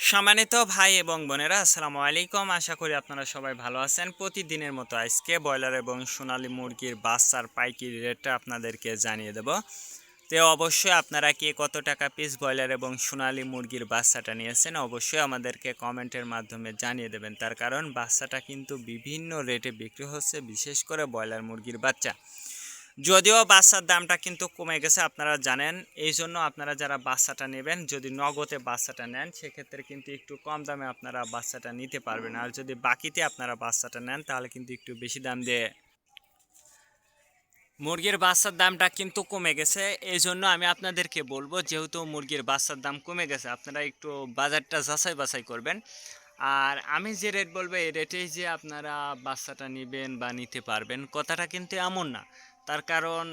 সম্মানিত ভাই এবং বোনেরা, আসসালামু আলাইকুম। আশা করি আপনারা সবাই ভালো আছেন। প্রতিদিনের মতো আজকে ব্রয়লার এবং সোনালী মুরগির বাচ্চার পাইকারি রেটটা আপনাদেরকে জানিয়ে দেব। তো অবশ্যই আপনারা কে কত টাকা পিস ব্রয়লার এবং সোনালী মুরগির বাচ্চাটা নিয়েছেন অবশ্যই আমাদেরকে কমেন্টের মাধ্যমে জানিয়ে দেবেন। তার কারণ বাচ্চাটা কিন্তু বিভিন্ন রেটে বিক্রি হচ্ছে, বিশেষ করে ব্রয়লার মুরগির বাচ্চা। যদিও বাচ্চার দামটা কিন্তু কমে গেছে আপনারা জানেন, এই জন্য আপনারা যারা বাচ্চাটা নেবেন যদি নগদে বাচ্চাটা নেন সেক্ষেত্রে কিন্তু একটু কম দামে আপনারা বাচ্চাটা নিতে পারবেন। আর যদি বাকিতে আপনারা বাচ্চাটা নেন তাহলে কিন্তু একটু বেশি দাম দিয়ে মুরগির বাচ্চার দামটা কিন্তু কমে গেছে। এই জন্য আমি আপনাদেরকে বলবো, যেহেতু মুরগির বাচ্চার দাম কমে গেছে আপনারা একটু বাজারটা যাচাই বাছাই করবেন। আর আমি যে রেট বলবো এই রেটেই যে আপনারা বাচ্চাটা নেবেন বা নিতে পারবেন কথাটা কিন্তু এমন না। তার কারণ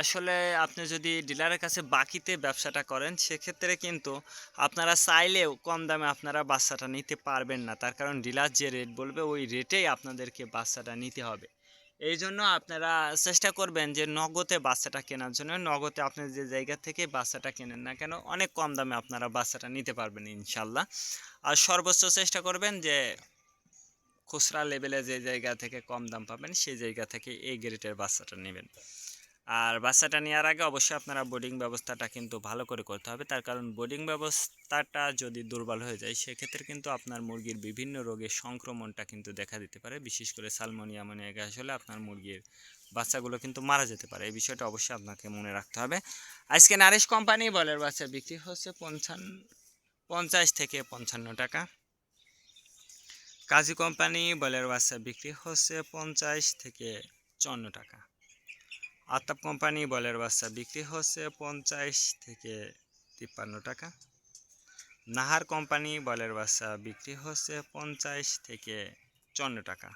আসলে আপনি যদি ডিলারের কাছে বাকিতে ব্যবসাটা করেন সেক্ষেত্রে কিন্তু আপনারা চাইলেও কম দামে আপনারা বাচ্চাটা নিতে পারবেন না। তার কারণ ডিলার যে রেট বলবে ওই রেটেই আপনাদেরকে বাচ্চাটা নিতে হবে। এই জন্য আপনারা চেষ্টা করবেন যে নগদে বাচ্চাটা কেনার জন্য। নগদে আপনি যে জায়গা থেকে বাচ্চাটা কেনেন না কেন অনেক কম দামে আপনারা বাচ্চাটা নিতে পারবেন ইনশাল্লাহ। আর সর্বোচ্চ চেষ্টা করবেন যে খুচরা লেভেলে যে জায়গা থেকে কম দাম পাবেন সেই জায়গা থেকে এই গ্রেডের বাচ্চাটা নেবেন। আর বাচ্চাটা নেওয়ার আগে অবশ্যই আপনারা বোর্ডিং ব্যবস্থাটা কিন্তু ভালো করে করতে হবে। তার কারণ বোর্ডিং ব্যবস্থাটা যদি দুর্বল হয়ে যায় সেক্ষেত্রে কিন্তু আপনার মুরগির বিভিন্ন রোগের সংক্রমণটা কিন্তু দেখা দিতে পারে। বিশেষ করে সালমোনিয়া অ্যামোনিয়া আসলে আপনার মুরগির বাচ্চাগুলো কিন্তু মারা যেতে পারে। এই বিষয়টা অবশ্যই আপনাকে মনে রাখতে হবে। আজকে নারিশ কোম্পানি বলের বাচ্চা বিক্রি হচ্ছে 50 থেকে 55 টাকা। কাজী কোম্পানি বলের বাচ্চা বিক্রি হচ্ছে 50 থেকে 54 টাকা। আতাপ কোম্পানি বলের বাচ্চা বিক্রি হচ্ছে 50 থেকে 53 টাকা। নাহার কোম্পানি বলের বাচ্চা বিক্রি হচ্ছে 50 থেকে 54 টাকা।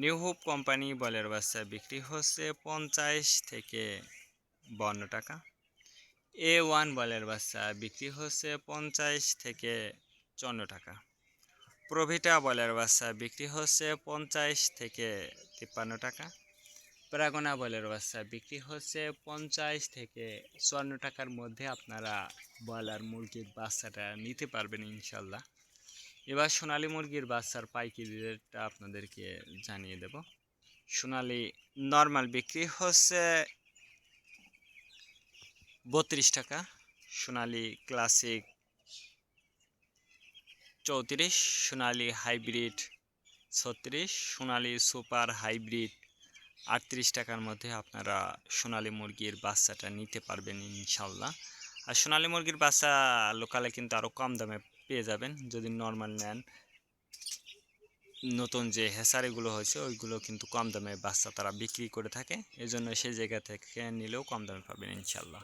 নিউ হোপ কোম্পানি বলের বাচ্চা বিক্রি হচ্ছে 50 থেকে 52 টাকা। A1 বলের বাচ্চা বিক্রি হচ্ছে 50 থেকে 54 টাকা। প্রভিটা বলের বাচ্চা বিক্রি হচ্ছে 50 থেকে 53 টাকা। প্রাগনা বলের বাচ্চা বিক্রি হচ্ছে 50 থেকে 54 টাকার মধ্যে আপনারা ব্রয়লার মুরগির বাচ্চাটা নিতে পারবেন ইনশাল্লাহ। এবার সোনালী মুরগির বাচ্চার পাইকারি রেটটা আপনাদেরকে জানিয়ে দেব। সোনালী নর্মাল বিক্রি হচ্ছে 32 টাকা। সোনালী ক্লাসিক 34, সোনালী হাইব্রিড 36, সোনালী সুপার হাইব্রিড 38 টাকার মধ্যে আপনারা সোনালী মুরগির বাচ্চাটা নিতে পারবেন ইনশাল্লাহ। আর সোনালী মুরগির বাচ্চা লোকালে কিন্তু আরও কম দামে পেয়ে যাবেন যদি নর্মাল নেন। নতুন যে হ্যাচারিগুলো হয়েছে ওইগুলো কিন্তু কম দামে বাচ্চা তারা বিক্রি করে থাকে, এই জন্য সেই জায়গা থেকে নিলেও কম দামে পাবেন ইনশাল্লাহ।